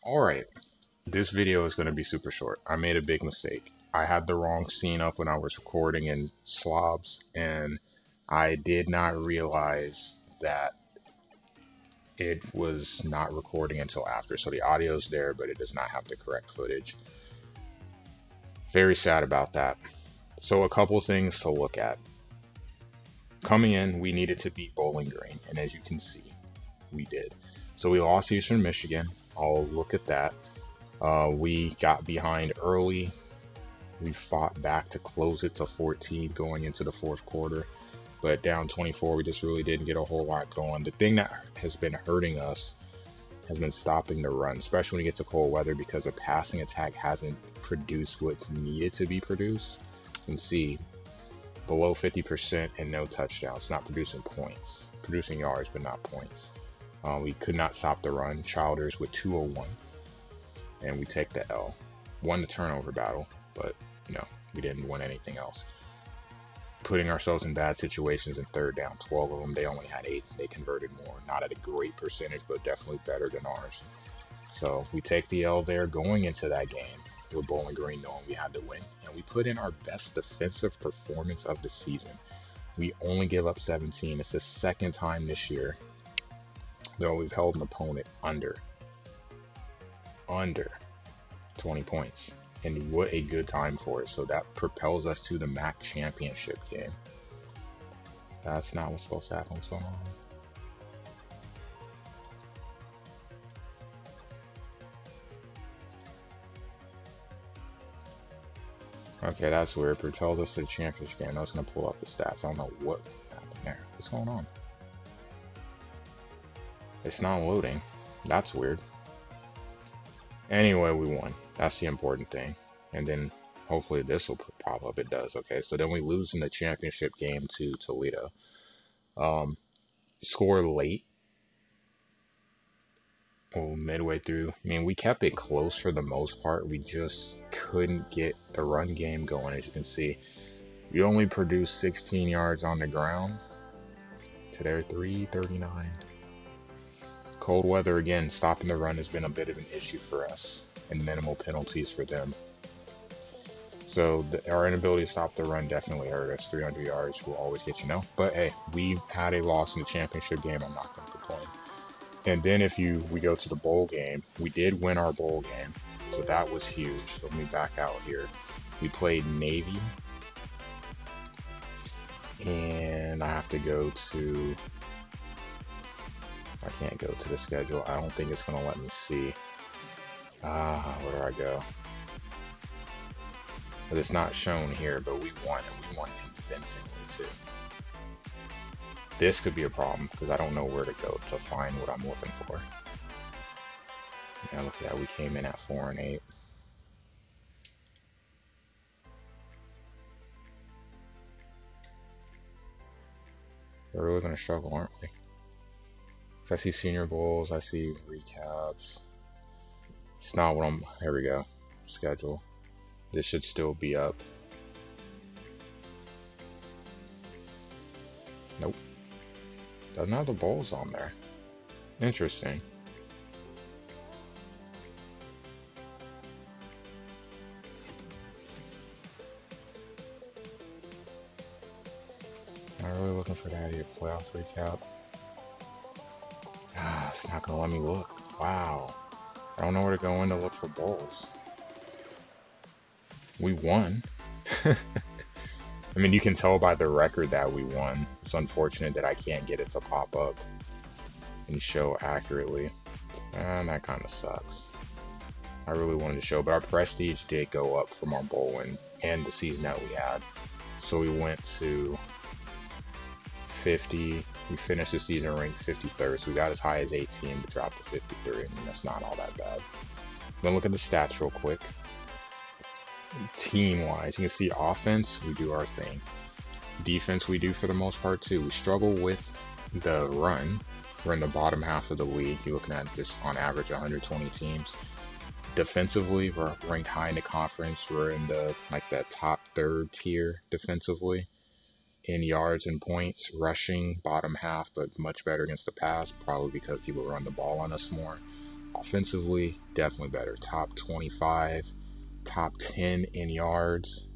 Alright, this video is going to be super short. I made a big mistake. I had the wrong scene up when I was recording in slobs, and I did not realize that it was not recording until after. So the audio is there, but it does not have the correct footage. Very sad about that. So a couple things to look at. Coming in, we needed to beat Bowling Green, and as you can see, we did. So we lost Eastern Michigan. I'll look at that. We got behind early. We fought back to close it to 14 going into the fourth quarter. But down 24, we just really didn't get a whole lot going. The thing that has been hurting us has been stopping the run, especially when you get to cold weather, because the passing attack hasn't produced what's needed to be produced. You can see below 50% and no touchdowns, not producing points. Producing yards, but not points. We could not stop the run. Childers with 201. And we take the L. Won the turnover battle, but we didn't win anything else. Putting ourselves in bad situations in third down. 12 of them, they only had 8. They converted more. Not at a great percentage, but definitely better than ours. So we take the L there going into that game with Bowling Green knowing we had to win. And we put in our best defensive performance of the season. We only give up 17. It's the second time this year though we've held an opponent under 20 points. And what a good time for it. So that propels us to the MAC championship game. That's not what's supposed to happen. What's going on? Okay, that's weird. Propels us to the championship game. I was going to pull up the stats. I don't know what happened there. What's going on? It's not loading. That's weird. Anyway, we won. That's the important thing. And then hopefully this will pop up. It does. Okay, so then we lose in the championship game to Toledo. Score late. Midway through. I mean, we kept it close for the most part. We just couldn't get the run game going. As you can see, we only produced 16 yards on the ground to their 339. Cold weather, again, stopping the run has been a bit of an issue for us, and minimal penalties for them. So our inability to stop the run definitely hurt us. 300 yards will always get you but hey, we had a loss in the championship game. I'm not going to complain. And then we go to the bowl game, we did win our bowl game, so that was huge. So let me back out here. We played Navy, and I have to go to... I can't go to the schedule. I don't think it's going to let me see. Where do I go? But it's not shown here, but we won, and we won convincingly too. This could be a problem, because I don't know where to go to find what I'm looking for. Yeah, look at that. We came in at 4-8. We're really going to struggle, aren't we? I see senior bowls, I see recaps. It's not what I'm... Here we go. Schedule. This should still be up. Nope. Doesn't have the bowls on there. Interesting. Not really looking for that here. Playoff recap. It's not gonna let me look. Wow. I don't know where to go in to look for bowls. We won. I mean, you can tell by the record that we won. It's unfortunate that I can't get it to pop up and show accurately. And that kind of sucks. I really wanted to show, but our prestige did go up from our bowl and the season that we had. So we went to 50. We finished the season ranked 53rd, so we got as high as 18 but dropped to 53. I mean, that's not all that bad. Then look at the stats real quick. Team-wise, you can see offense, we do our thing. Defense, we do for the most part too. We struggle with the run. We're in the bottom half of the league. You're looking at just on average 120 teams. Defensively, we're ranked high in the conference. We're in the that top third tier defensively. In yards and points, rushing bottom half, but much better against the pass, probably because people run the ball on us more. Offensively, definitely better. Top 25, top 10 in yards,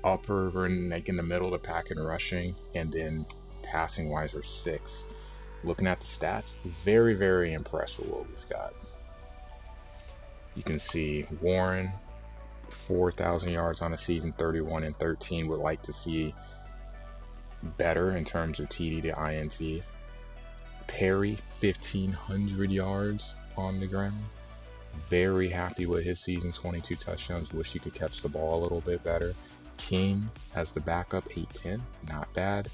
upper and like in the middle of the pack in rushing, and then passing wise we're 6th. Looking at the stats, very, very impressed with what we've got. You can see Warren, 4,000 yards on a season, 31 and 13. Would like to see better in terms of TD to INT. Perry, 1,500 yards on the ground. Very happy with his season, 22 touchdowns. Wish he could catch the ball a little bit better. King has the backup, 810, not bad.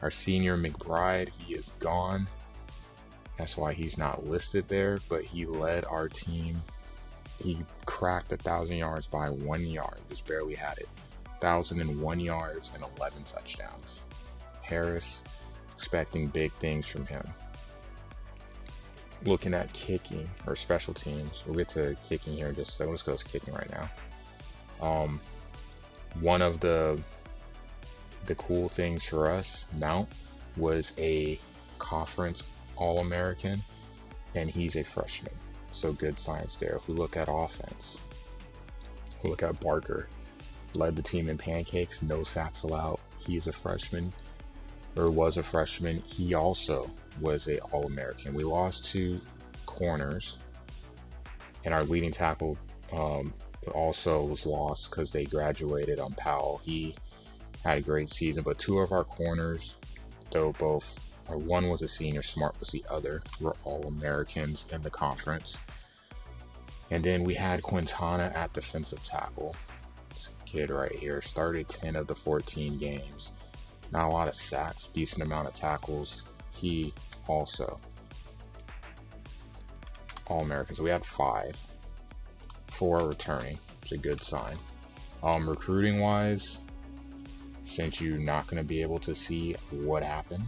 Our senior McBride, he is gone. That's why he's not listed there, but he led our team. He cracked 1,000 yards by 1 yard, just barely had it. 1,001 yards and 11 touchdowns. Harris, expecting big things from him. Looking at kicking or special teams, we'll get to kicking here in just a second. Let's go to kicking right now. One of the cool things for us, Mount was a conference All-American, and he's a freshman. So good signs there. If we look at offense, we look at Barker, led the team in pancakes, no sacks allowed. He's a freshman, or was a freshman. He also was a All-American. We lost 2 corners, and our leading tackle also was lost because they graduated on Powell. He had a great season, but 2 of our corners, though both, or one was a senior, Smart was the other, were All-Americans in the conference. And then we had Quintana at defensive tackle. This kid right here started 10 of the 14 games. Not a lot of sacks, decent amount of tackles. He also All-Americans. So we had 5. 4 returning. It's a good sign. Recruiting wise, since you're not going to be able to see what happened,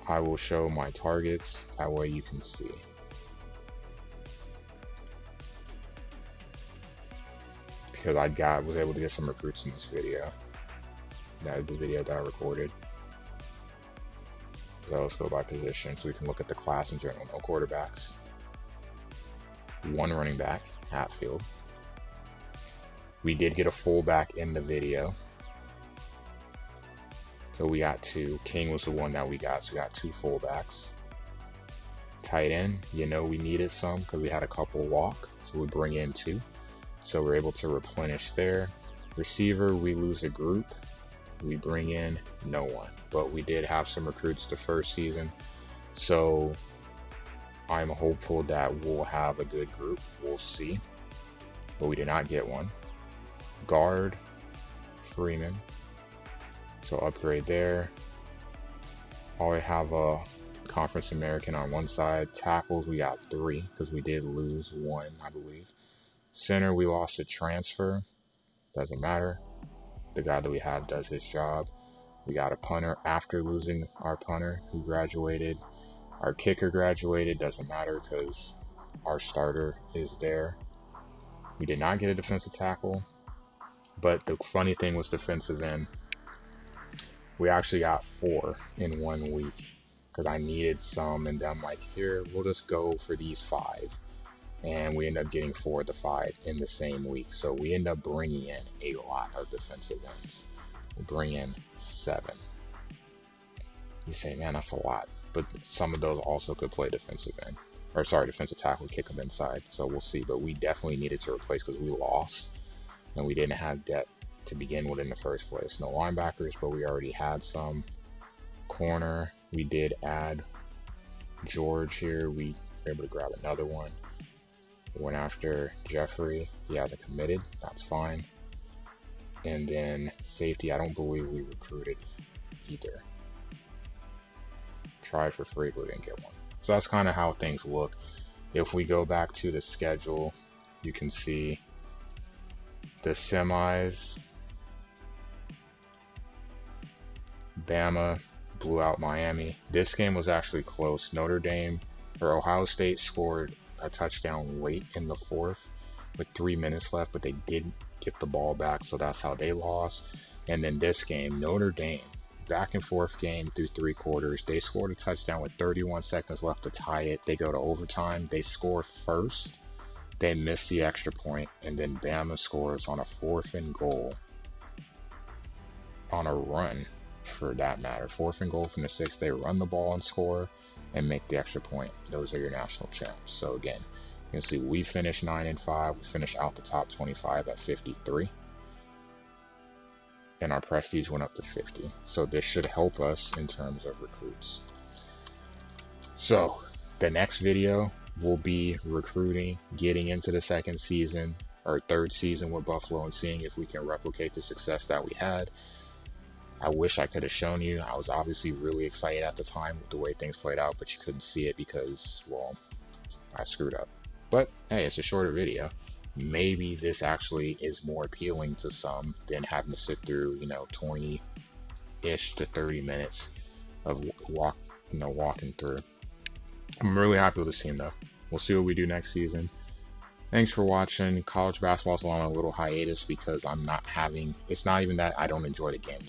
I will show my targets, that way you can see. Because was able to get some recruits in this video. That is the video that I recorded. So let's go by position so we can look at the class in general. No quarterbacks. 1 running back, Hatfield. We did get a fullback in the video. So we got 2. King was the one that we got, so we got 2 fullbacks. Tight end, you know we needed some because we had a couple walk, so we bring in 2. So we're able to replenish there. Receiver, we lose a group. We bring in no one, but we did have some recruits the first season. So I'm hopeful that we'll have a good group. We'll see, but we did not get one. Guard, Freeman. So upgrade there. I have a Conference American on one side. Tackles, we got 3 because we did lose 1, I believe. Center, we lost a transfer. Doesn't matter. The guy that we have does his job. We got a punter after losing our punter who graduated. Our kicker graduated. Doesn't matter because our starter is there. We did not get a defensive tackle. But the funny thing was defensive end. We actually got 4 in 1 week because I needed some, and then I'm like, here, we'll just go for these 5, and we end up getting 4 of the 5 in the same week. So we end up bringing in a lot of defensive ends. We bring in 7. You say, man, that's a lot, but some of those also could play defensive end, or sorry, defensive tackle, kick them inside. So we'll see, but we definitely needed to replace because we lost and we didn't have depth to begin with in the first place. No linebackers, but we already had some. Corner, we did add George here. We were able to grab another one. We went after Jeffrey. He hasn't committed. That's fine. And then safety, I don't believe we recruited either. Tried for free, but we didn't get one. So that's kind of how things look. If we go back to the schedule, you can see the semis. Bama blew out Miami. This game was actually close. Notre Dame, or Ohio State, scored a touchdown late in the 4th with 3 minutes left, but they didn't get the ball back, so that's how they lost. And then this game, Notre Dame back and forth game through 3 quarters. They scored a touchdown with 31 seconds left to tie it. They go to overtime. They score first. They miss the extra point, and then Bama scores on a 4th and goal on a run, for that matter. 4th and goal from the 6. They run the ball and score and make the extra point. Those are your national champs. So again, you can see we finished 9-5. We finished out the top 25 at 53. And our prestige went up to 50. So this should help us in terms of recruits. So the next video will be recruiting, getting into the 2nd season or 3rd season with Buffalo and seeing if we can replicate the success that we had. I wish I could have shown you. I was obviously really excited at the time with the way things played out, but you couldn't see it because, well, I screwed up. But hey, it's a shorter video. Maybe this actually is more appealing to some than having to sit through, 20-ish to 30 minutes of walking through. I'm really happy with this team though. We'll see what we do next season. Thanks for watching. College basketball's on a little hiatus because it's not even that I don't enjoy the game.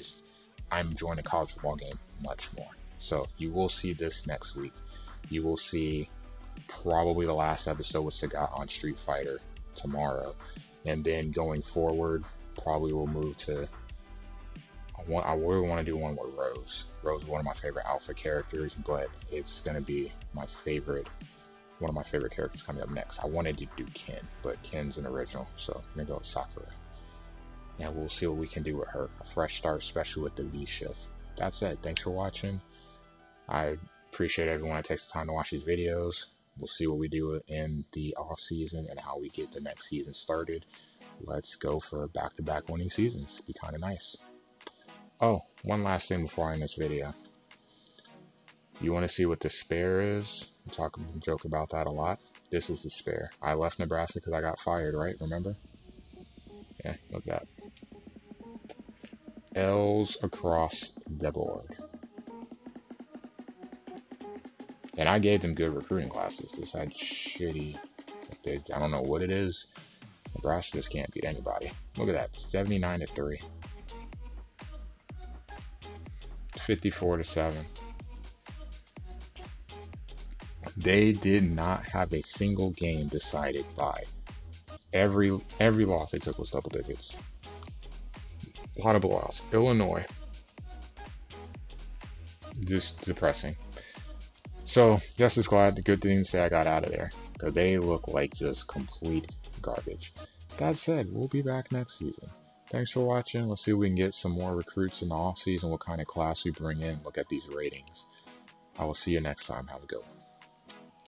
I'm enjoying the college football game much more. So you will see this next week. You will see probably the last episode with Sagat on Street Fighter tomorrow. And then going forward, probably we'll move to, I really want to do one with Rose. Rose is one of my favorite alpha characters, but it's going to be one of my favorite characters coming up next. I wanted to do Ken, but Ken's an original, so I'm going to go with Sakura. And we'll see what we can do with her. A fresh start, especially with the V shift. That's it. Thanks for watching. I appreciate everyone that takes the time to watch these videos. We'll see what we do in the off season and how we get the next season started. Let's go for back-to-back winning seasons. It'd be kind of nice. Oh, one last thing before I end this video. You want to see what the spare is? I joke about that a lot. This is the spare. I left Nebraska because I got fired, right? Remember? Yeah, look at that. L's across the board. And I gave them good recruiting classes. This had shitty. I don't know what it is. Nebraska just can't beat anybody. Look at that. 79-3. 54-7. They did not have a single game decided by. Every loss they took was double digits. A lot of blowouts. Illinois. Just depressing. So, just as glad, the good thing to say I got out of there. Because they look like just complete garbage. That said, we'll be back next season. Thanks for watching. Let's see if we can get some more recruits in the off season, what kind of class we bring in, look at these ratings. I will see you next time. Have a good one.